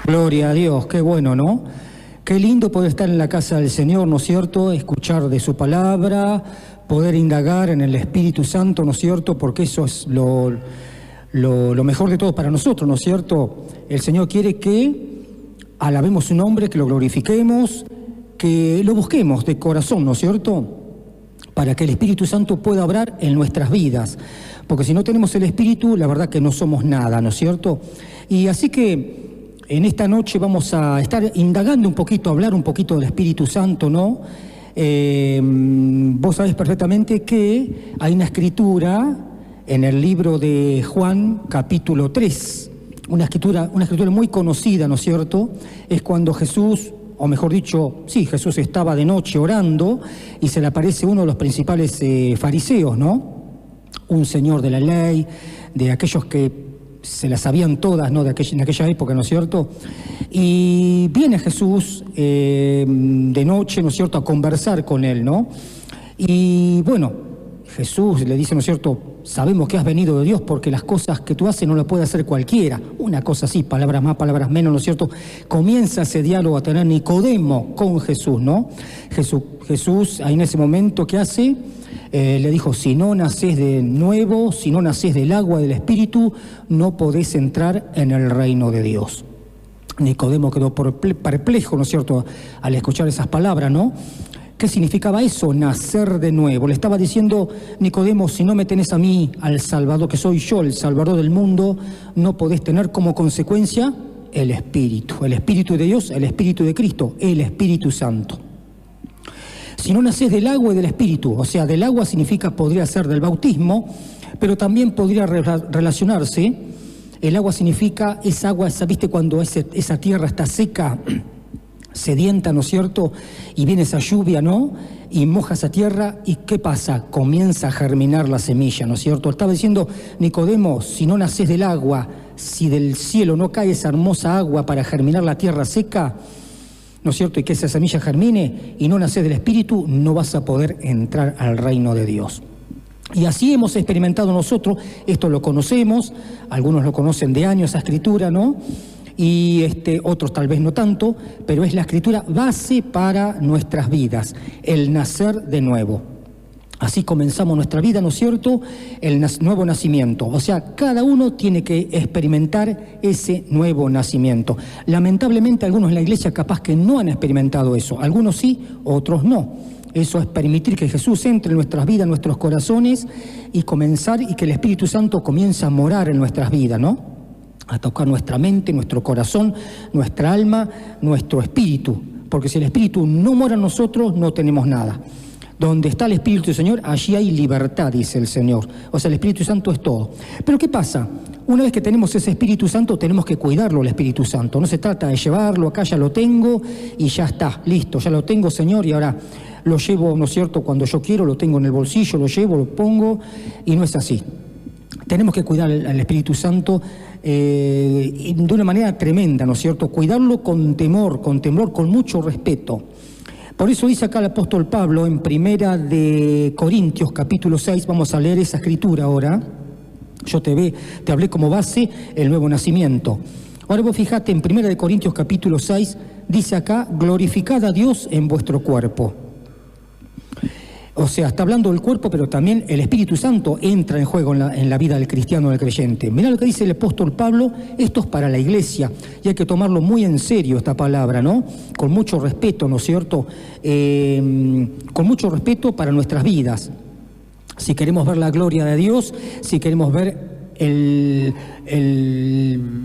Gloria a Dios, qué bueno, ¿no? Qué lindo poder estar en la casa del Señor, ¿no es cierto? Escuchar de su palabra, poder indagar en el Espíritu Santo, ¿no es cierto? Porque eso es lo mejor de todo para nosotros, ¿no es cierto? El Señor quiere que alabemos su nombre, que lo glorifiquemos, que lo busquemos de corazón, ¿no es cierto? Para que el Espíritu Santo pueda obrar en nuestras vidas. Porque si no tenemos el Espíritu, la verdad que no somos nada, ¿no es cierto? Y así que en esta noche vamos a estar indagando un poquito, hablar un poquito del Espíritu Santo, ¿no? Vos sabés perfectamente que hay una escritura en el libro de Juan, capítulo 3, una escritura muy conocida, ¿no es cierto? Es cuando Jesús, o mejor dicho, sí, Jesús estaba de noche orando y se le aparece uno de los principales fariseos, ¿no? Un señor de la ley, de aquellos que se las sabían todas, ¿no? En aquella época, ¿no es cierto? Y viene Jesús de noche, ¿no es cierto?, a conversar con él, ¿no? Y bueno, Jesús le dice, ¿no es cierto?, sabemos que has venido de Dios porque las cosas que tú haces no las puede hacer cualquiera. Una cosa así, palabras más, palabras menos, ¿no es cierto? Comienza ese diálogo a tener Nicodemo con Jesús, ¿no? Jesús ahí en ese momento, ¿qué hace? Le dijo, si no nacés de nuevo, si no nacés del agua del Espíritu, no podés entrar en el reino de Dios. Nicodemo quedó perplejo, ¿no es cierto?, al escuchar esas palabras, ¿no? ¿Qué significaba eso, nacer de nuevo? Le estaba diciendo, Nicodemo, si no me tenés a mí, al Salvador, que soy yo, el Salvador del mundo, no podés tener como consecuencia el Espíritu de Dios, el Espíritu de Cristo, el Espíritu Santo. Si no nacés del agua y del Espíritu, o sea, del agua podría ser del bautismo, pero también podría relacionarse, el agua significa, esa agua, ¿viste cuando esa tierra está seca, sedienta, ¿no es cierto? Y viene esa lluvia, ¿no? Y moja esa tierra, ¿y qué pasa? Comienza a germinar la semilla, ¿no es cierto? Estaba diciendo, Nicodemo, si no nacés del agua, si del cielo no cae esa hermosa agua para germinar la tierra seca, ¿no es cierto?, y que esa semilla germine y no nacés del Espíritu, no vas a poder entrar al reino de Dios. Y así hemos experimentado nosotros, esto lo conocemos, algunos lo conocen de años, esa escritura, ¿no? Y otros tal vez no tanto, pero es la escritura base para nuestras vidas, el nacer de nuevo. Así comenzamos nuestra vida, ¿no es cierto?, el nuevo nacimiento. O sea, cada uno tiene que experimentar ese nuevo nacimiento. Lamentablemente algunos en la iglesia capaz que no han experimentado eso. Algunos sí, otros no. Eso es permitir que Jesús entre en nuestras vidas, en nuestros corazones y comenzar y que el Espíritu Santo comience a morar en nuestras vidas, ¿no? A tocar nuestra mente, nuestro corazón, nuestra alma, nuestro espíritu. Porque si el Espíritu no mora en nosotros, no tenemos nada. Donde está el Espíritu del Señor, allí hay libertad, dice el Señor. O sea, el Espíritu Santo es todo. Pero ¿qué pasa? Una vez que tenemos ese Espíritu Santo, tenemos que cuidarlo, el Espíritu Santo. No se trata de llevarlo, acá ya lo tengo y ya está, listo, ya lo tengo, Señor, y ahora lo llevo, ¿no es cierto?, cuando yo quiero, lo tengo en el bolsillo, lo llevo, lo pongo, y no es así. Tenemos que cuidar al Espíritu Santo de una manera tremenda, ¿no es cierto? Cuidarlo con temor, con mucho respeto. Por eso dice acá el apóstol Pablo en Primera de Corintios, capítulo 6, vamos a leer esa escritura ahora. Yo te hablé como base el nuevo nacimiento. Ahora vos fijate en Primera de Corintios, capítulo 6, dice acá, glorificad a Dios en vuestro cuerpo. O sea, está hablando del cuerpo, pero también el Espíritu Santo entra en juego en la vida del cristiano, del creyente. Mirá lo que dice el apóstol Pablo, esto es para la iglesia, y hay que tomarlo muy en serio esta palabra, ¿no? Con mucho respeto, ¿no es cierto? Con mucho respeto para nuestras vidas. Si queremos ver la gloria de Dios, si queremos ver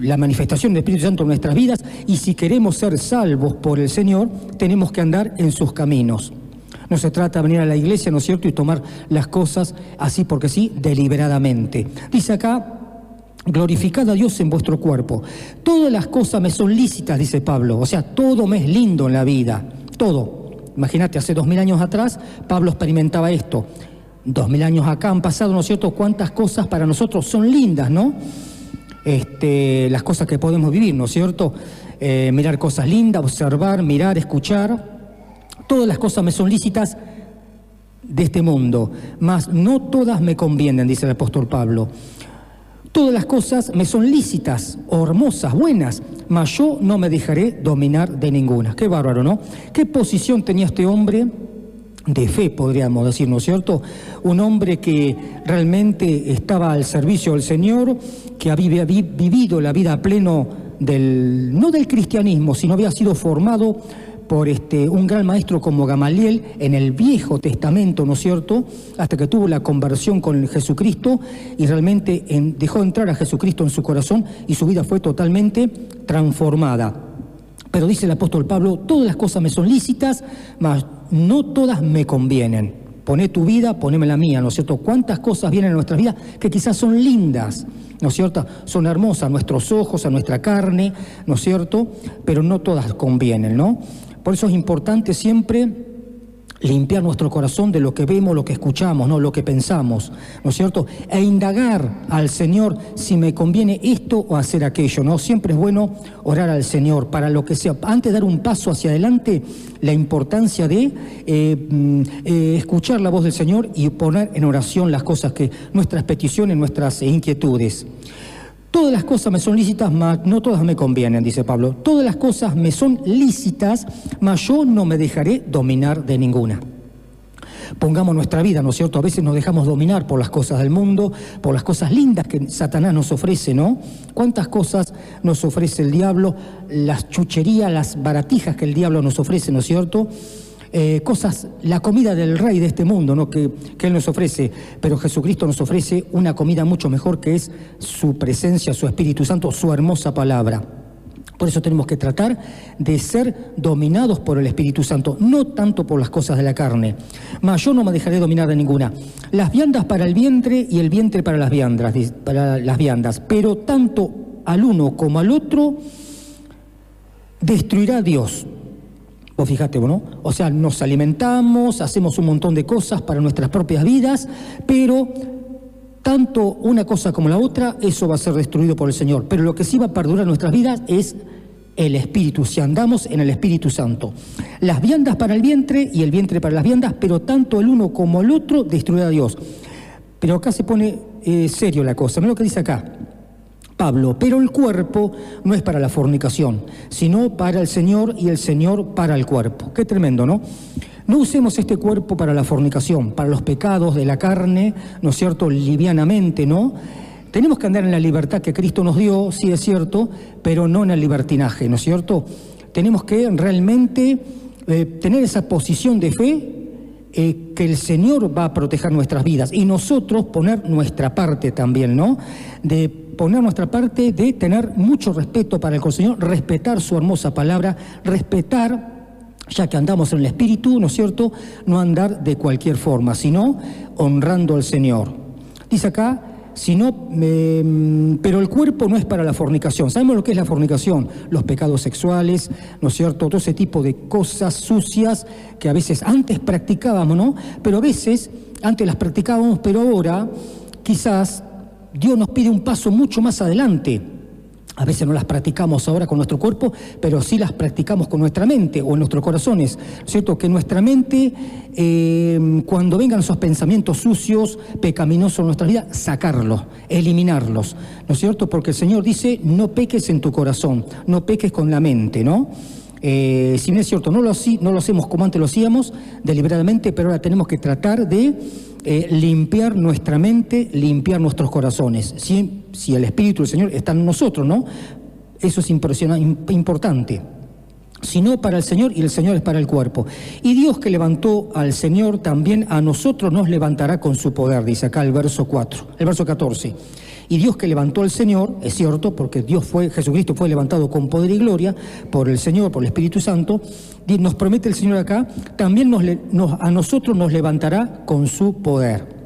la manifestación del Espíritu Santo en nuestras vidas, y si queremos ser salvos por el Señor, tenemos que andar en sus caminos. No se trata de venir a la iglesia, ¿no es cierto?, y tomar las cosas así porque sí, deliberadamente. Dice acá, glorificad a Dios en vuestro cuerpo. Todas las cosas me son lícitas, dice Pablo. O sea, todo me es lindo en la vida. Todo. Imagínate, hace 2000 años atrás, Pablo experimentaba esto. 2000 años acá han pasado, ¿no es cierto?, cuántas cosas para nosotros son lindas, ¿no? Las cosas que podemos vivir, ¿no es cierto? Mirar cosas lindas, observar, mirar, escuchar. Todas las cosas me son lícitas de este mundo, mas no todas me convienen, dice el apóstol Pablo. Todas las cosas me son lícitas o hermosas, buenas, mas yo no me dejaré dominar de ninguna. Qué bárbaro, ¿no? ¿Qué posición tenía este hombre? De fe, podríamos decir, ¿no es cierto? Un hombre que realmente estaba al servicio del Señor, que había vivido la vida a pleno no del cristianismo, sino había sido formado por un gran maestro como Gamaliel en el Viejo Testamento, ¿no es cierto?, hasta que tuvo la conversión con Jesucristo y realmente dejó entrar a Jesucristo en su corazón y su vida fue totalmente transformada. Pero dice el apóstol Pablo, todas las cosas me son lícitas, mas no todas me convienen. Poné tu vida, poneme la mía, ¿no es cierto? ¿Cuántas cosas vienen a nuestras vidas que quizás son lindas, ¿no es cierto? Son hermosas a nuestros ojos, a nuestra carne, ¿no es cierto? Pero no todas convienen, ¿no? Por eso es importante siempre limpiar nuestro corazón de lo que vemos, lo que escuchamos, ¿no? Lo que pensamos, ¿no es cierto? E indagar al Señor si me conviene esto o hacer aquello, ¿no? Siempre es bueno orar al Señor para lo que sea. Antes de dar un paso hacia adelante, la importancia de escuchar la voz del Señor y poner en oración las cosas nuestras peticiones, nuestras inquietudes. Todas las cosas me son lícitas, mas no todas me convienen, dice Pablo. Todas las cosas me son lícitas, mas yo no me dejaré dominar de ninguna. Pongamos nuestra vida, ¿no es cierto? A veces nos dejamos dominar por las cosas del mundo, por las cosas lindas que Satanás nos ofrece, ¿no? ¿Cuántas cosas nos ofrece el diablo? Las chucherías, las baratijas que el diablo nos ofrece, ¿no es cierto? Cosas, la comida del rey de este mundo, ¿no? que Él nos ofrece, pero Jesucristo nos ofrece una comida mucho mejor, que es su presencia, su Espíritu Santo, su hermosa palabra. Por eso tenemos que tratar de ser dominados por el Espíritu Santo, no tanto por las cosas de la carne. Mas yo no me dejaré dominar de ninguna. Las viandas para el vientre y el vientre para las viandas, pero tanto al uno como al otro destruirá Dios. Vos fijate, ¿no? O sea, nos alimentamos, hacemos un montón de cosas para nuestras propias vidas, pero tanto una cosa como la otra, eso va a ser destruido por el Señor. Pero lo que sí va a perdurar en nuestras vidas es el Espíritu, si andamos en el Espíritu Santo. Las viandas para el vientre y el vientre para las viandas, pero tanto el uno como el otro destruirá Dios. Pero acá se pone serio la cosa. Mira lo que dice acá Pablo, pero el cuerpo no es para la fornicación, sino para el Señor y el Señor para el cuerpo. Qué tremendo, ¿no? No usemos este cuerpo para la fornicación, para los pecados de la carne, ¿no es cierto?, livianamente, ¿no? Tenemos que andar en la libertad que Cristo nos dio, sí es cierto, pero no en el libertinaje, ¿no es cierto? Tenemos que realmente tener esa posición de fe, que el Señor va a proteger nuestras vidas y nosotros poner nuestra parte también, ¿no? De poner nuestra parte, de tener mucho respeto para el Señor, respetar su hermosa palabra, respetar, ya que andamos en el Espíritu, ¿no es cierto?, no andar de cualquier forma, sino honrando al Señor. Dice acá, pero el cuerpo no es para la fornicación. ¿Sabemos lo que es la fornicación? Los pecados sexuales, ¿no es cierto?, todo ese tipo de cosas sucias que a veces antes practicábamos, ¿no? Pero a veces antes las practicábamos, pero ahora quizás Dios nos pide un paso mucho más adelante. A veces no las practicamos ahora con nuestro cuerpo, pero sí las practicamos con nuestra mente o en nuestros corazones, ¿cierto? Que nuestra mente, cuando vengan esos pensamientos sucios, pecaminosos en nuestra vida, sacarlos, eliminarlos, ¿no es cierto? Porque el Señor dice, no peques en tu corazón, no peques con la mente, ¿no? Si bien es cierto, no lo hacemos como antes lo hacíamos, deliberadamente, pero ahora tenemos que tratar de limpiar nuestra mente, limpiar nuestros corazones. Si el Espíritu del Señor está en nosotros, ¿no? Eso es importante. Sino para el Señor y el Señor es para el cuerpo. Y Dios que levantó al Señor, también a nosotros nos levantará con su poder, dice acá el verso 14. Y Dios que levantó al Señor, es cierto, porque Jesucristo fue levantado con poder y gloria por el Señor, por el Espíritu Santo, y nos promete el Señor acá, también a nosotros nos levantará con su poder.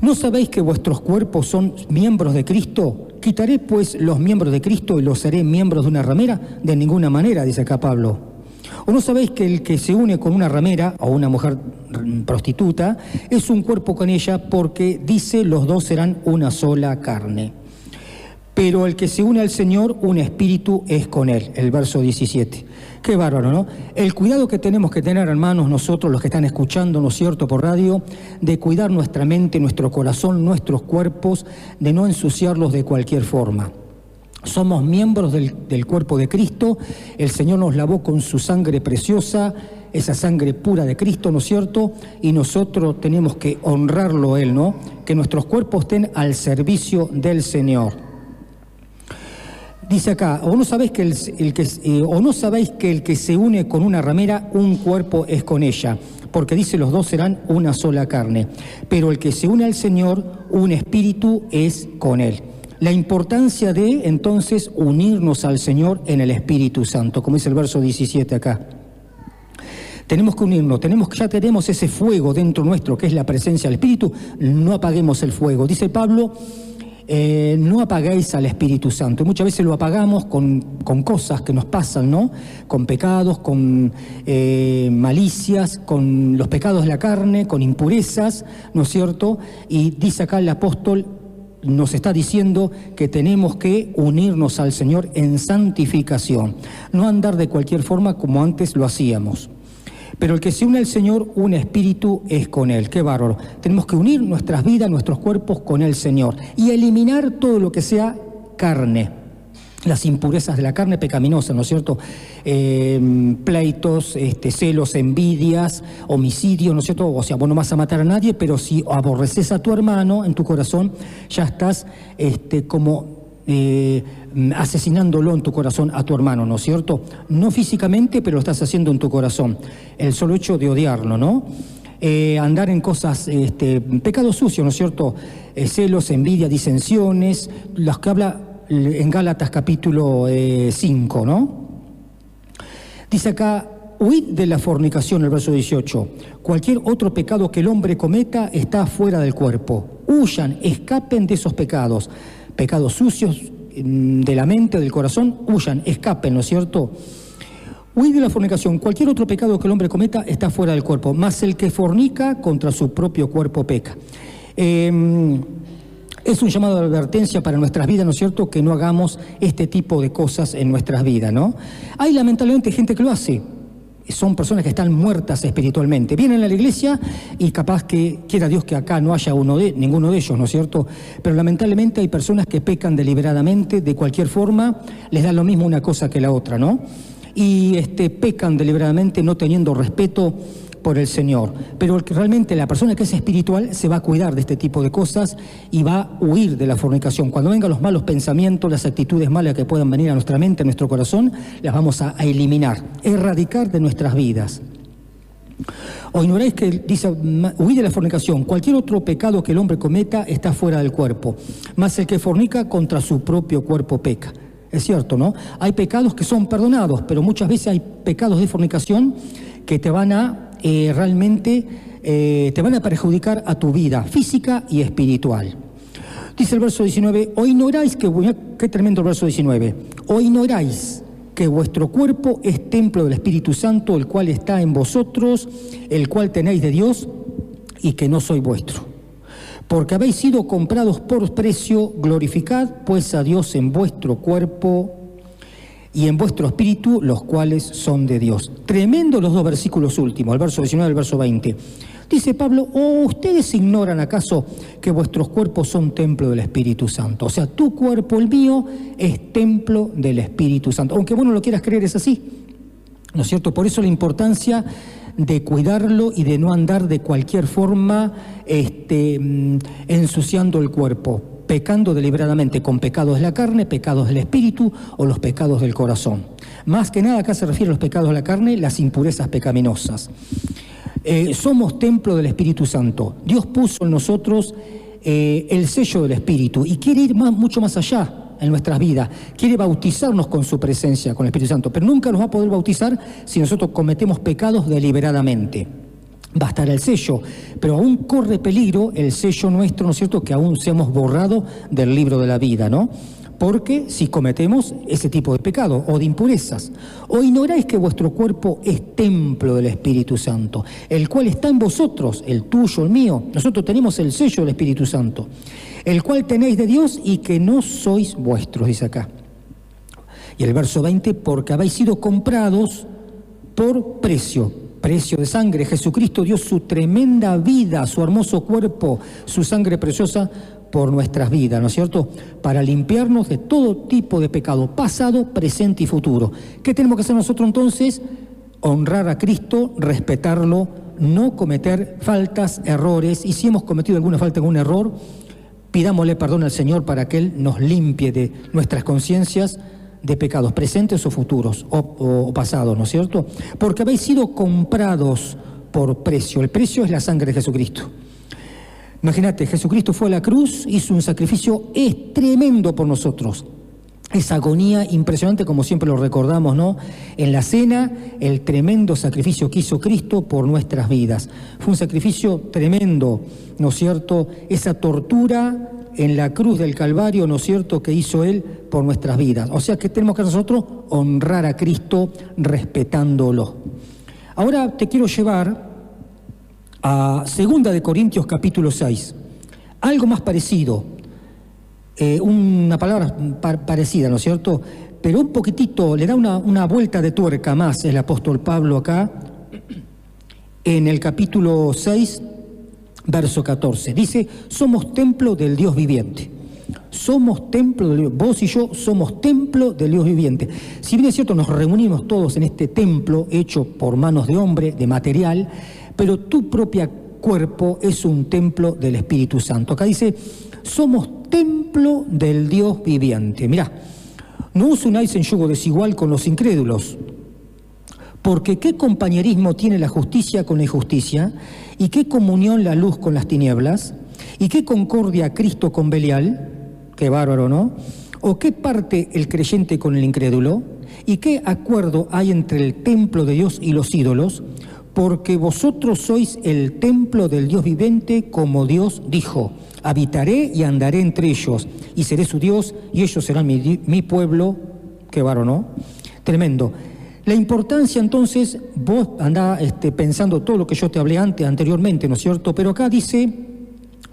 ¿No sabéis que vuestros cuerpos son miembros de Cristo? ¿Quitaré pues los miembros de Cristo y los haré miembros de una ramera? De ninguna manera, dice acá Pablo. ¿O no sabéis que el que se une con una ramera o una mujer prostituta es un cuerpo con ella, porque dice los dos serán una sola carne? Pero el que se une al Señor, un espíritu es con él. El verso 17. Qué bárbaro, ¿no? El cuidado que tenemos que tener, hermanos, nosotros los que están escuchando, ¿no es cierto?, por radio, de cuidar nuestra mente, nuestro corazón, nuestros cuerpos, de no ensuciarlos de cualquier forma. Somos miembros del cuerpo de Cristo. El Señor nos lavó con su sangre preciosa, esa sangre pura de Cristo, ¿no es cierto? Y nosotros tenemos que honrarlo a Él, ¿no? Que nuestros cuerpos estén al servicio del Señor. Dice acá, ¿o no sabéis que el que se une con una ramera, un cuerpo es con ella? Porque dice, los dos serán una sola carne. Pero el que se une al Señor, un espíritu es con Él. La importancia de, entonces, unirnos al Señor en el Espíritu Santo, como dice el verso 17 acá. Tenemos que unirnos, ya tenemos ese fuego dentro nuestro, que es la presencia del Espíritu, no apaguemos el fuego. Dice Pablo, no apaguéis al Espíritu Santo. Y muchas veces lo apagamos con cosas que nos pasan, ¿no? Con pecados, con malicias, con los pecados de la carne, con impurezas, ¿no es cierto? Y dice acá el apóstol, nos está diciendo que tenemos que unirnos al Señor en santificación, no andar de cualquier forma como antes lo hacíamos. Pero el que se une al Señor, un espíritu es con Él. ¡Qué bárbaro! Tenemos que unir nuestras vidas, nuestros cuerpos con el Señor y eliminar todo lo que sea carne, las impurezas de la carne pecaminosa, ¿no es cierto? Pleitos, celos, envidias, homicidios, ¿no es cierto? O sea, vos no vas a matar a nadie, pero si aborreces a tu hermano en tu corazón, ya estás asesinándolo en tu corazón a tu hermano, ¿no es cierto? No físicamente, pero lo estás haciendo en tu corazón. El solo hecho de odiarlo, ¿no? Andar en cosas, pecados sucios, ¿no es cierto? Celos, envidia, disensiones, los que habla en Gálatas capítulo 5, ¿no? Dice acá, huid de la fornicación, el verso 18. Cualquier otro pecado que el hombre cometa está fuera del cuerpo. Huyan, escapen de esos pecados. Pecados sucios de la mente, del corazón, huyan, escapen, ¿no es cierto? Huid de la fornicación. Cualquier otro pecado que el hombre cometa está fuera del cuerpo, mas el que fornica contra su propio cuerpo peca. Es un llamado de advertencia para nuestras vidas, ¿no es cierto?, que no hagamos este tipo de cosas en nuestras vidas, ¿no? Hay lamentablemente gente que lo hace. Son personas que están muertas espiritualmente. Vienen a la iglesia y capaz que quiera Dios que acá no haya ninguno de ellos, ¿no es cierto? Pero lamentablemente hay personas que pecan deliberadamente, de cualquier forma, les da lo mismo una cosa que la otra, ¿no? Y pecan deliberadamente no teniendo respeto por el Señor. Pero realmente la persona que es espiritual se va a cuidar de este tipo de cosas y va a huir de la fornicación. Cuando vengan los malos pensamientos, las actitudes malas que puedan venir a nuestra mente, a nuestro corazón, las vamos a eliminar, erradicar de nuestras vidas. O ignoráis que dice, huid de la fornicación. Cualquier otro pecado que el hombre cometa está fuera del cuerpo, mas el que fornica contra su propio cuerpo peca. Es cierto, ¿no? Hay pecados que son perdonados, pero muchas veces hay pecados de fornicación que te van a te van a perjudicar a tu vida física y espiritual. Dice el verso 19, o ignoráis que, qué tremendo el verso 19, o ignoráis que vuestro cuerpo es templo del Espíritu Santo, el cual está en vosotros, el cual tenéis de Dios, y que no soy vuestro. Porque habéis sido comprados por precio, glorificad pues a Dios en vuestro cuerpo y en vuestro espíritu, los cuales son de Dios. Tremendo los dos versículos últimos, el verso 19 y el verso 20. Dice Pablo, ¿o ustedes ignoran acaso que vuestros cuerpos son templo del Espíritu Santo? O sea, tu cuerpo, el mío, es templo del Espíritu Santo. Aunque vos no lo quieras creer, es así, ¿no es cierto? Por eso la importancia de cuidarlo y de no andar de cualquier forma ensuciando el cuerpo, pecando deliberadamente con pecados de la carne, pecados del espíritu o los pecados del corazón. Más que nada acá se refiere a los pecados de la carne, las impurezas pecaminosas. Somos templo del Espíritu Santo. Dios puso en nosotros el sello del Espíritu y quiere ir mucho más allá en nuestras vidas. Quiere bautizarnos con su presencia, con el Espíritu Santo, pero nunca nos va a poder bautizar si nosotros cometemos pecados deliberadamente. Va a estar el sello, pero aún corre peligro el sello nuestro, ¿no es cierto?, que aún seamos borrados del libro de la vida, ¿no? Porque si cometemos ese tipo de pecado o de impurezas, o ignoráis que vuestro cuerpo es templo del Espíritu Santo, el cual está en vosotros, el tuyo, el mío. Nosotros tenemos el sello del Espíritu Santo, el cual tenéis de Dios y que no sois vuestros, dice acá. Y el verso 20, porque habéis sido comprados por precio de sangre. Jesucristo dio su tremenda vida, su hermoso cuerpo, su sangre preciosa por nuestras vidas, ¿no es cierto? Para limpiarnos de todo tipo de pecado, pasado, presente y futuro. ¿Qué tenemos que hacer nosotros entonces? Honrar a Cristo, respetarlo, no cometer faltas, errores, y si hemos cometido alguna falta, algún error, pidámosle perdón al Señor para que Él nos limpie de nuestras conciencias de pecados presentes o futuros o pasados, ¿no es cierto? Porque habéis sido comprados por precio. El precio es la sangre de Jesucristo. Imagínate, Jesucristo fue a la cruz, hizo un sacrificio tremendo por nosotros. Esa agonía impresionante, como siempre lo recordamos, ¿no? En la cena, el tremendo sacrificio que hizo Cristo por nuestras vidas. Fue un sacrificio tremendo, ¿no es cierto? Esa tortura en la cruz del Calvario, ¿no es cierto?, que hizo Él por nuestras vidas. O sea que tenemos que nosotros honrar a Cristo respetándolo. Ahora te quiero llevar a 2 de Corintios capítulo 6, algo más parecido, una palabra parecida, ¿no es cierto? Pero un poquitito, le da una vuelta de tuerca más el apóstol Pablo acá, en el capítulo 6, verso 14. Dice, somos templo del Dios viviente. Somos templo de Dios, vos y yo somos templo del Dios viviente. Si bien es cierto, nos reunimos todos en este templo hecho por manos de hombre, de material, pero tu propio cuerpo es un templo del Espíritu Santo. Acá dice, somos templo del Dios viviente. Mirá, no os unáis en yugo desigual con los incrédulos, porque ¿qué compañerismo tiene la justicia con la injusticia? ¿Y qué comunión la luz con las tinieblas? ¿Y qué concordia Cristo con Belial? Qué bárbaro, ¿no? ¿O qué parte el creyente con el incrédulo? ¿Y qué acuerdo hay entre el templo de Dios y los ídolos? Porque vosotros sois el templo del Dios viviente, como Dios dijo, habitaré y andaré entre ellos, y seré su Dios, y ellos serán mi pueblo. Qué bárbaro, ¿no? Tremendo. La importancia entonces, vos andá pensando todo lo que yo te hablé anteriormente, ¿no es cierto? Pero acá dice,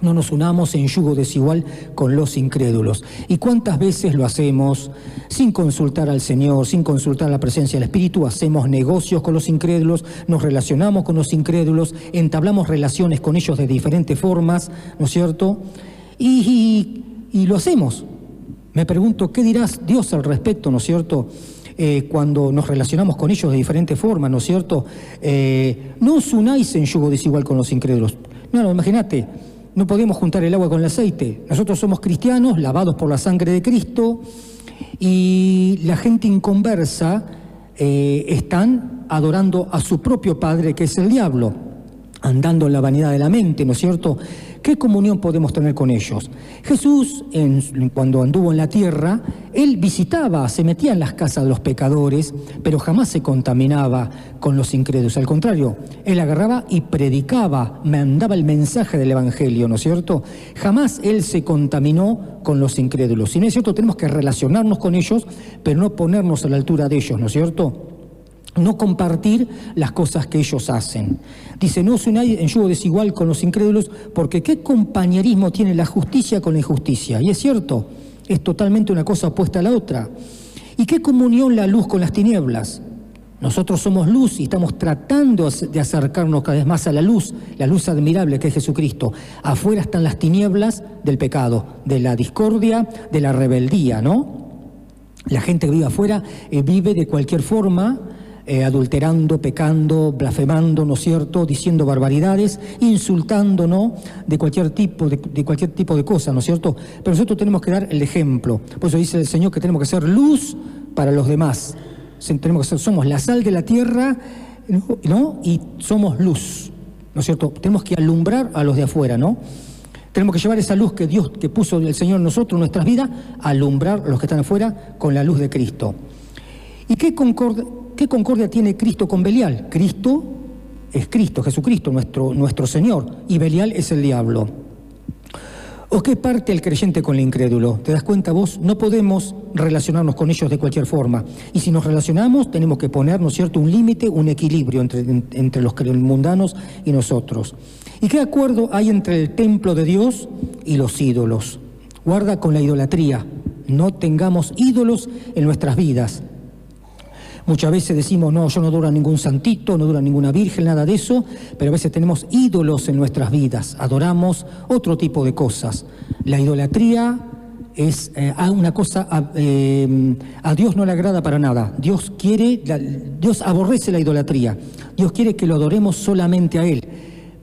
no nos unamos en yugo desigual con los incrédulos. ¿Y cuántas veces lo hacemos sin consultar al Señor, sin consultar la presencia del Espíritu? Hacemos negocios con los incrédulos, nos relacionamos con los incrédulos, entablamos relaciones con ellos de diferentes formas, ¿no es cierto? Y lo hacemos. Me pregunto, ¿qué dirás Dios al respecto, ¿no es cierto? Cuando nos relacionamos con ellos de diferentes formas, ¿no es cierto? No os unáis en yugo desigual con los incrédulos. No, imagínate. No podemos juntar el agua con el aceite. Nosotros somos cristianos, lavados por la sangre de Cristo, y la gente inconversa están adorando a su propio padre, que es el diablo, andando en la vanidad de la mente, ¿no es cierto? ¿Qué comunión podemos tener con ellos? Jesús, cuando anduvo en la tierra, Él visitaba, se metía en las casas de los pecadores, pero jamás se contaminaba con los incrédulos. Al contrario, Él agarraba y predicaba, mandaba el mensaje del Evangelio, ¿no es cierto? Jamás Él se contaminó con los incrédulos. Si no es cierto, tenemos que relacionarnos con ellos, pero no ponernos a la altura de ellos, ¿no es cierto? No compartir las cosas que ellos hacen. Dice, no os unáis en yugo desigual con los incrédulos, porque ¿qué compañerismo tiene la justicia con la injusticia? Y es cierto, es totalmente una cosa opuesta a la otra. ¿Y qué comunión la luz con las tinieblas? Nosotros somos luz y estamos tratando de acercarnos cada vez más a la luz admirable que es Jesucristo. Afuera están las tinieblas del pecado, de la discordia, de la rebeldía, ¿no? La gente que vive afuera vive de cualquier forma, adulterando, pecando, blasfemando, ¿no es cierto?, diciendo barbaridades, insultando, ¿no?, de cualquier tipo de cosa, ¿no es cierto? Pero nosotros tenemos que dar el ejemplo. Por eso dice el Señor que tenemos que ser luz para los demás. Somos la sal de la tierra, ¿no?, y somos luz, ¿no es cierto? Tenemos que alumbrar a los de afuera, ¿no? Tenemos que llevar esa luz que Dios, que puso el Señor en nosotros, en nuestras vidas, a alumbrar a los que están afuera con la luz de Cristo. ¿Y qué concordia tiene Cristo con Belial? Cristo es Cristo, Jesucristo, nuestro Señor, y Belial es el diablo. ¿O qué parte el creyente con el incrédulo? ¿Te das cuenta vos? No podemos relacionarnos con ellos de cualquier forma. Y si nos relacionamos, tenemos que poner, ¿no es cierto?, un límite, un equilibrio entre los mundanos y nosotros. ¿Y qué acuerdo hay entre el templo de Dios y los ídolos? Guarda con la idolatría. No tengamos ídolos en nuestras vidas. Muchas veces decimos, no, yo no adoro a ningún santito, no adoro a ninguna virgen, nada de eso, pero a veces tenemos ídolos en nuestras vidas, adoramos otro tipo de cosas. La idolatría es una cosa, a Dios no le agrada para nada. Dios aborrece la idolatría. Dios quiere que lo adoremos solamente a Él.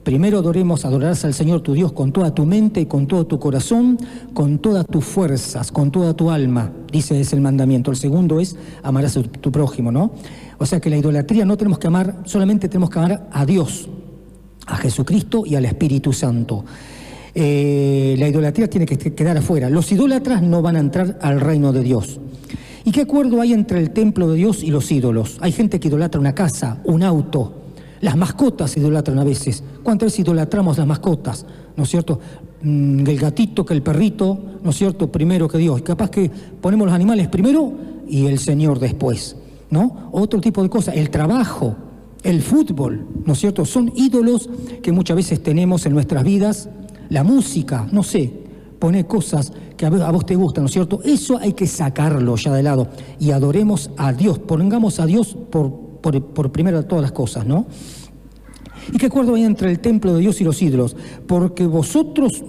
Primero adorarás al Señor tu Dios con toda tu mente y con todo tu corazón, con todas tus fuerzas, con toda tu alma, dice, es el mandamiento. El segundo es amarás a tu prójimo, ¿no? O sea que la idolatría no tenemos que amar, solamente tenemos que amar a Dios, a Jesucristo y al Espíritu Santo. La idolatría tiene que quedar afuera. Los idólatras no van a entrar al reino de Dios. ¿Y qué acuerdo hay entre el templo de Dios y los ídolos? Hay gente que idolatra una casa, un auto. Las mascotas se idolatran a veces. ¿Cuántas veces idolatramos las mascotas? ¿No es cierto? El gatito que el perrito, ¿no es cierto? Primero que Dios. Capaz que ponemos los animales primero y el Señor después, ¿no? Otro tipo de cosas. El trabajo, el fútbol, ¿no es cierto? Son ídolos que muchas veces tenemos en nuestras vidas. La música, no sé, pone cosas que a vos te gustan, ¿no es cierto? Eso hay que sacarlo ya de lado y adoremos a Dios. Pongamos a Dios por primero de todas las cosas, ¿no? ¿Y qué acuerdo hay entre el templo de Dios y los ídolos? Porque vosotros,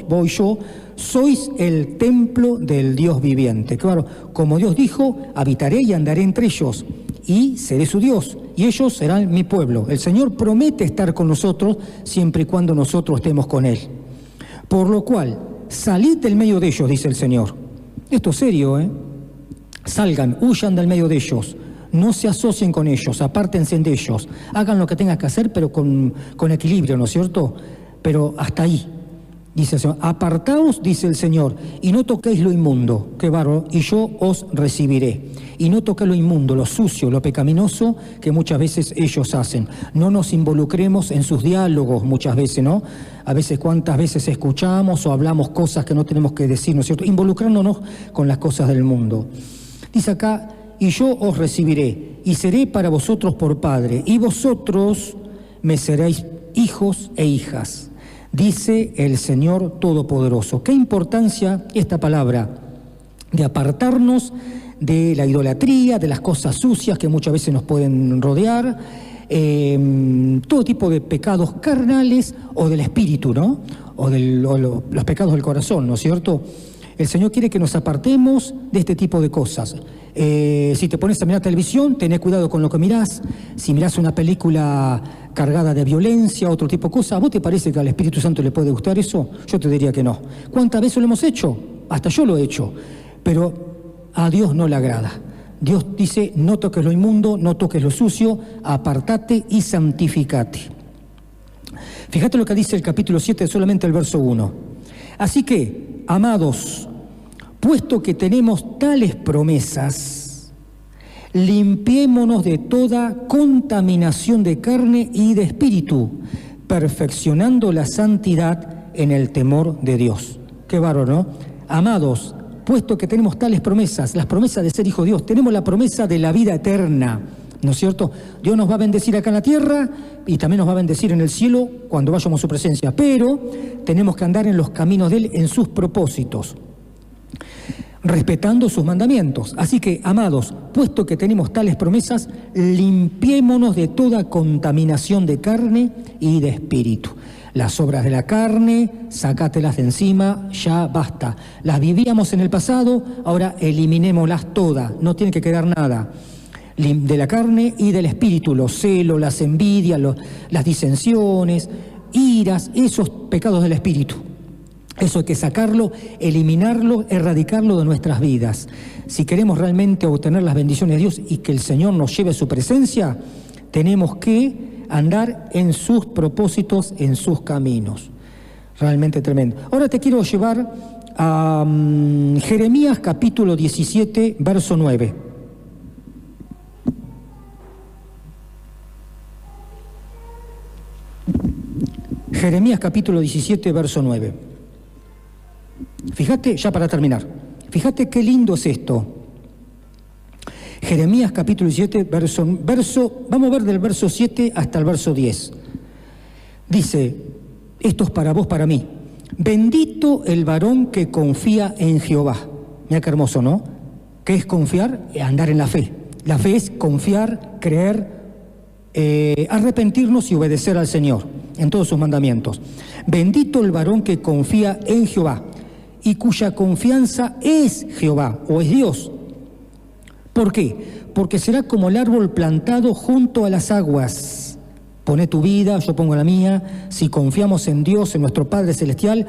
voy yo, sois el templo del Dios viviente. Claro, como Dios dijo, habitaré y andaré entre ellos, y seré su Dios, y ellos serán mi pueblo. El Señor promete estar con nosotros siempre y cuando nosotros estemos con Él. Por lo cual, salid del medio de ellos, dice el Señor. Esto es serio, ¿eh? Salgan, huyan del medio de ellos. No se asocien con ellos, apártense de ellos. Hagan lo que tengan que hacer, pero con equilibrio, ¿no es cierto? Pero hasta ahí, dice el Señor. Apartaos, dice el Señor, y no toquéis lo inmundo, qué bárbaro, y yo os recibiré. Y no toquéis lo inmundo, lo sucio, lo pecaminoso que muchas veces ellos hacen. No nos involucremos en sus diálogos muchas veces, ¿no? A veces, cuántas veces escuchamos o hablamos cosas que no tenemos que decir, ¿no es cierto? Involucrándonos con las cosas del mundo. Dice acá, y yo os recibiré, y seré para vosotros por padre, y vosotros me seréis hijos e hijas, dice el Señor Todopoderoso. ¿Qué importancia esta palabra de apartarnos de la idolatría, de las cosas sucias que muchas veces nos pueden rodear, todo tipo de pecados carnales o del espíritu, ¿no? O los pecados del corazón, ¿no es cierto? El Señor quiere que nos apartemos de este tipo de cosas. Si te pones a mirar televisión, tené cuidado con lo que mirás. Si mirás una película cargada de violencia, otro tipo de cosas, ¿a vos te parece que al Espíritu Santo le puede gustar eso? Yo te diría que no. ¿Cuántas veces lo hemos hecho? Hasta yo lo he hecho. Pero a Dios no le agrada. Dios dice, no toques lo inmundo, no toques lo sucio, apartate y santificate. Fíjate lo que dice el capítulo 7, solamente el verso 1. Así que, amados, puesto que tenemos tales promesas, limpiémonos de toda contaminación de carne y de espíritu, perfeccionando la santidad en el temor de Dios. Qué bárbaro, ¿no? Amados, puesto que tenemos tales promesas, las promesas de ser hijo de Dios, tenemos la promesa de la vida eterna, ¿no es cierto? Dios nos va a bendecir acá en la tierra y también nos va a bendecir en el cielo cuando vayamos a su presencia, pero tenemos que andar en los caminos de Él, en sus propósitos, respetando sus mandamientos. Así que, amados, puesto que tenemos tales promesas, limpiémonos de toda contaminación de carne y de espíritu. Las obras de la carne, sácatelas de encima, ya basta. Las vivíamos en el pasado, ahora eliminémoslas todas, no tiene que quedar nada. De la carne y del espíritu, los celos, las envidias, las disensiones, iras, esos pecados del espíritu. Eso hay que sacarlo, eliminarlo, erradicarlo de nuestras vidas. Si queremos realmente obtener las bendiciones de Dios y que el Señor nos lleve a su presencia, tenemos que andar en sus propósitos, en sus caminos. Realmente tremendo. Ahora te quiero llevar a Jeremías capítulo 17, verso 9. Jeremías capítulo 17, verso 9. Fíjate, ya para terminar, fíjate qué lindo es esto. Jeremías capítulo 17, vamos a ver del verso 7 hasta el verso 10. Dice, esto es para vos, para mí. Bendito el varón que confía en Jehová. Mira qué hermoso, ¿no? ¿Qué es confiar? Andar en la fe. La fe es confiar, creer, arrepentirnos y obedecer al Señor en todos sus mandamientos. Bendito el varón que confía en Jehová y cuya confianza es Jehová o es Dios. ¿Por qué? Porque será como el árbol plantado junto a las aguas. Poné tu vida, yo pongo la mía. Si confiamos en Dios, en nuestro Padre Celestial,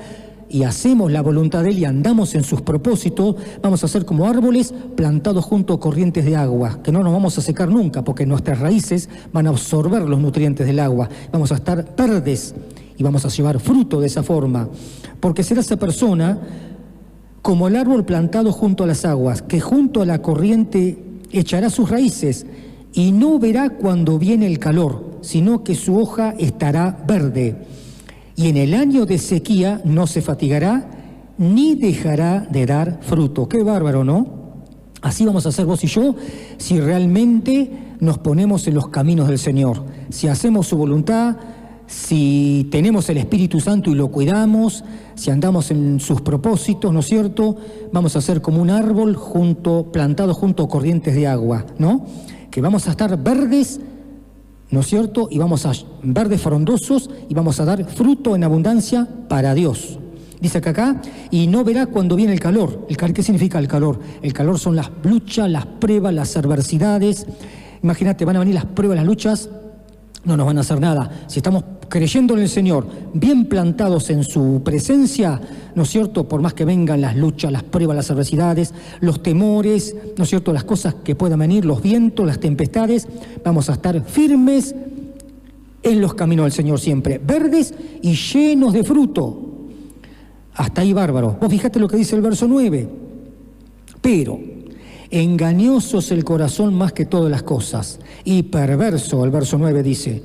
y hacemos la voluntad de Él y andamos en sus propósitos, vamos a ser como árboles plantados junto a corrientes de agua, que no nos vamos a secar nunca, porque nuestras raíces van a absorber los nutrientes del agua. Vamos a estar verdes y vamos a llevar fruto de esa forma, porque será esa persona como el árbol plantado junto a las aguas, que junto a la corriente echará sus raíces y no verá cuando viene el calor, sino que su hoja estará verde. Y en el año de sequía no se fatigará ni dejará de dar fruto. Qué bárbaro, ¿no? Así vamos a hacer vos y yo si realmente nos ponemos en los caminos del Señor, si hacemos su voluntad, si tenemos el Espíritu Santo y lo cuidamos, si andamos en sus propósitos, ¿no es cierto? Vamos a ser como un árbol plantado junto a corrientes de agua, ¿no? Que vamos a estar verdes, ¿no es cierto? Y vamos a verdes frondosos y vamos a dar fruto en abundancia para Dios. Dice acá, y no verá cuando viene el calor. ¿Qué significa el calor? El calor son las luchas, las pruebas, las adversidades. Imagínate, van a venir las pruebas, las luchas, no nos van a hacer nada. Si estamos creyendo en el Señor, bien plantados en su presencia, ¿no es cierto? Por más que vengan las luchas, las pruebas, las adversidades, los temores, ¿no es cierto? Las cosas que puedan venir, los vientos, las tempestades, vamos a estar firmes en los caminos del Señor siempre, verdes y llenos de fruto. Hasta ahí bárbaro. Vos fijate lo que dice el verso 9. Pero engañoso es el corazón más que todas las cosas, y perverso, el verso 9 dice,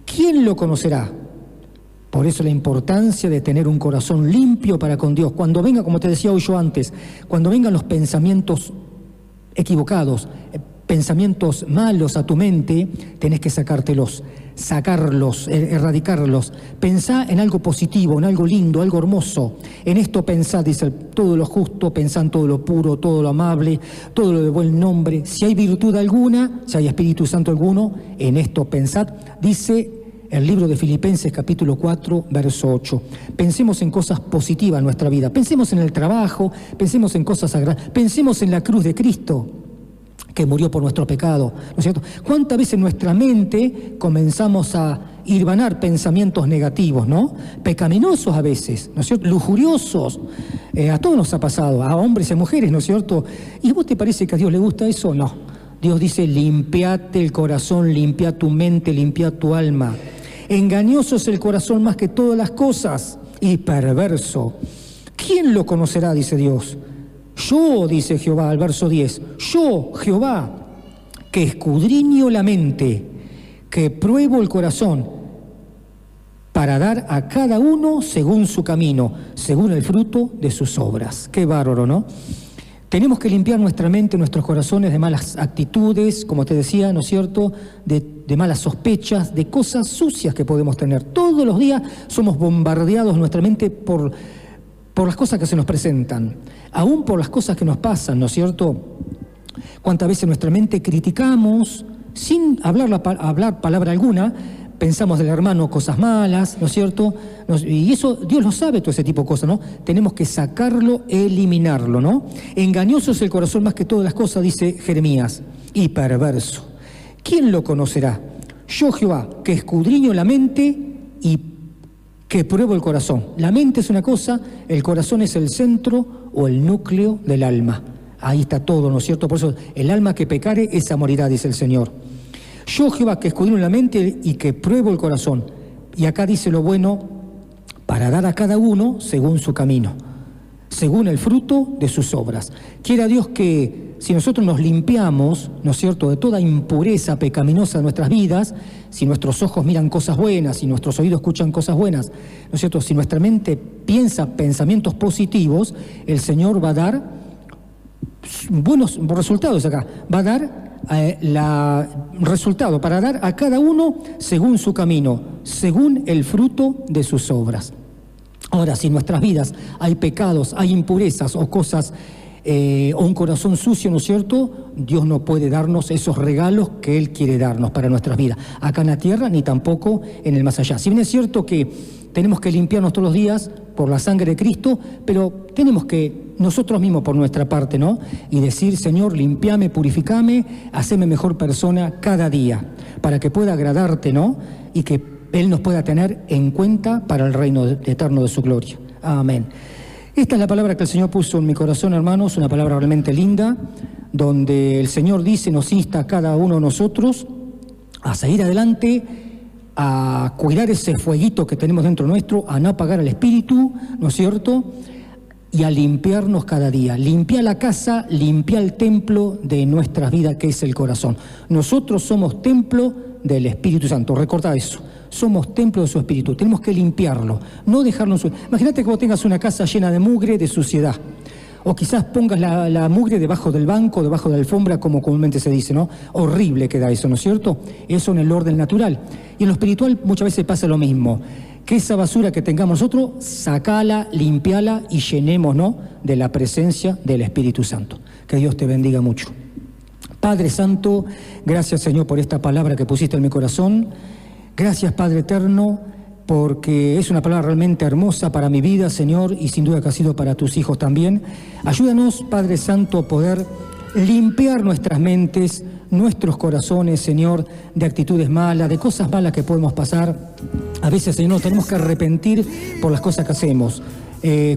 ¿quién lo conocerá? Por eso la importancia de tener un corazón limpio para con Dios. Cuando venga, como te decía hoy yo antes, cuando vengan los pensamientos equivocados, pensamientos malos a tu mente, tenés que sacarlos, erradicarlos. Pensá en algo positivo, en algo lindo, algo hermoso. En esto pensá, dice, todo lo justo, pensá en todo lo puro, todo lo amable, todo lo de buen nombre. Si hay virtud alguna, si hay Espíritu Santo alguno, en esto pensad, dice el libro de Filipenses capítulo 4, verso 8. Pensemos en cosas positivas en nuestra vida. Pensemos en el trabajo, pensemos en cosas sagradas, pensemos en la cruz de Cristo, que murió por nuestro pecado, ¿no es cierto? ¿Cuántas veces en nuestra mente comenzamos a hilvanar pensamientos negativos, ¿no? Pecaminosos a veces, ¿no es cierto? Lujuriosos. A todos nos ha pasado, a hombres y a mujeres, ¿no es cierto? ¿Y a vos te parece que a Dios le gusta eso? No. Dios dice, limpiate el corazón, limpia tu mente, limpia tu alma. Engañoso es el corazón más que todas las cosas y perverso. ¿Quién lo conocerá? Dice Dios. Yo, dice Jehová, al verso 10, yo, Jehová, que escudriño la mente, que pruebo el corazón, para dar a cada uno según su camino, según el fruto de sus obras. Qué bárbaro, ¿no? Tenemos que limpiar nuestra mente, nuestros corazones de malas actitudes, como te decía, ¿no es cierto?, de malas sospechas, de cosas sucias que podemos tener. Todos los días somos bombardeados nuestra mente por las cosas que se nos presentan, aún por las cosas que nos pasan, ¿no es cierto? Cuántas veces nuestra mente criticamos, sin hablar palabra alguna, pensamos del hermano cosas malas, ¿no es cierto? Y eso, Dios lo sabe, todo ese tipo de cosas, ¿no? Tenemos que sacarlo, eliminarlo, ¿no? Engañoso es el corazón más que todas las cosas, dice Jeremías, y perverso. ¿Quién lo conocerá? Yo, Jehová, que escudriño la mente y que pruebo el corazón. La mente es una cosa, el corazón es el centro o el núcleo del alma. Ahí está todo, ¿no es cierto? Por eso, el alma que pecare, esa morirá, dice el Señor. Yo, Jehová, que escudriño la mente y que pruebo el corazón. Y acá dice lo bueno, para dar a cada uno según su camino, según el fruto de sus obras. Quiera Dios que si nosotros nos limpiamos, ¿no es cierto?, de toda impureza pecaminosa de nuestras vidas, si nuestros ojos miran cosas buenas, si nuestros oídos escuchan cosas buenas, ¿no es cierto?, si nuestra mente piensa pensamientos positivos, el Señor va a dar buenos resultados acá, va a dar resultado para dar a cada uno según su camino, según el fruto de sus obras. Ahora, si en nuestras vidas hay pecados, hay impurezas o cosas o un corazón sucio, ¿no es cierto?, Dios no puede darnos esos regalos que Él quiere darnos para nuestras vidas, acá en la tierra ni tampoco en el más allá. Si bien es cierto que tenemos que limpiarnos todos los días por la sangre de Cristo, pero tenemos que nosotros mismos por nuestra parte, ¿no?, y decir: Señor, limpiame, purificame, haceme mejor persona cada día, para que pueda agradarte, ¿no?, y que Él nos pueda tener en cuenta para el reino eterno de su gloria. Amén. Esta es la palabra que el Señor puso en mi corazón, hermanos, una palabra realmente linda, donde el Señor dice, nos insta a cada uno de nosotros a seguir adelante, a cuidar ese fueguito que tenemos dentro nuestro, a no apagar el espíritu, ¿no es cierto?, y a limpiarnos cada día. Limpia la casa, limpia el templo de nuestras vidas, que es el corazón. Nosotros somos templo del Espíritu Santo, recordad eso. Somos templo de su Espíritu, tenemos que limpiarlo, no dejarlo en su... Imagínate que vos tengas una casa llena de mugre, de suciedad, o quizás pongas la mugre debajo del banco, debajo de la alfombra, como comúnmente se dice, ¿no? Horrible queda eso, ¿no es cierto? Eso en el orden natural. Y en lo espiritual muchas veces pasa lo mismo, que esa basura que tengamos nosotros, sacala, limpiala y llenémonos de la presencia del Espíritu Santo. Que Dios te bendiga mucho. Padre Santo, gracias, Señor, por esta palabra que pusiste en mi corazón. Gracias, Padre Eterno, porque es una palabra realmente hermosa para mi vida, Señor, y sin duda que ha sido para tus hijos también. Ayúdanos, Padre Santo, a poder limpiar nuestras mentes, nuestros corazones, Señor, de actitudes malas, de cosas malas que podemos pasar. A veces, Señor, nos tenemos que arrepentir por las cosas que hacemos.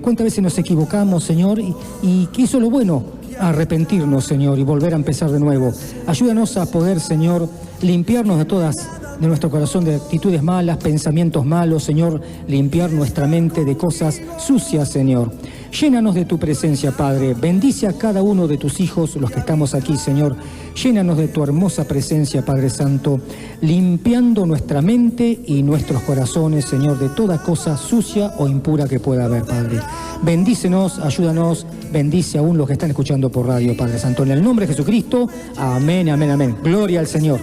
¿Cuántas veces nos equivocamos, Señor? Y ¿qué hizo lo bueno? Arrepentirnos, Señor, y volver a empezar de nuevo. Ayúdanos a poder, Señor, limpiarnos de nuestro corazón de actitudes malas, pensamientos malos, Señor, limpiar nuestra mente de cosas sucias, Señor. Llénanos de tu presencia, Padre. Bendice a cada uno de tus hijos, los que estamos aquí, Señor. Llénanos de tu hermosa presencia, Padre Santo, limpiando nuestra mente y nuestros corazones, Señor, de toda cosa sucia o impura que pueda haber, Padre. Bendícenos, ayúdanos, bendice aún los que están escuchando por radio, Padre Santo. En el nombre de Jesucristo, amén, amén, amén. Gloria al Señor.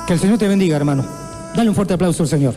Que el Señor te bendiga, hermano. Dale un fuerte aplauso al Señor.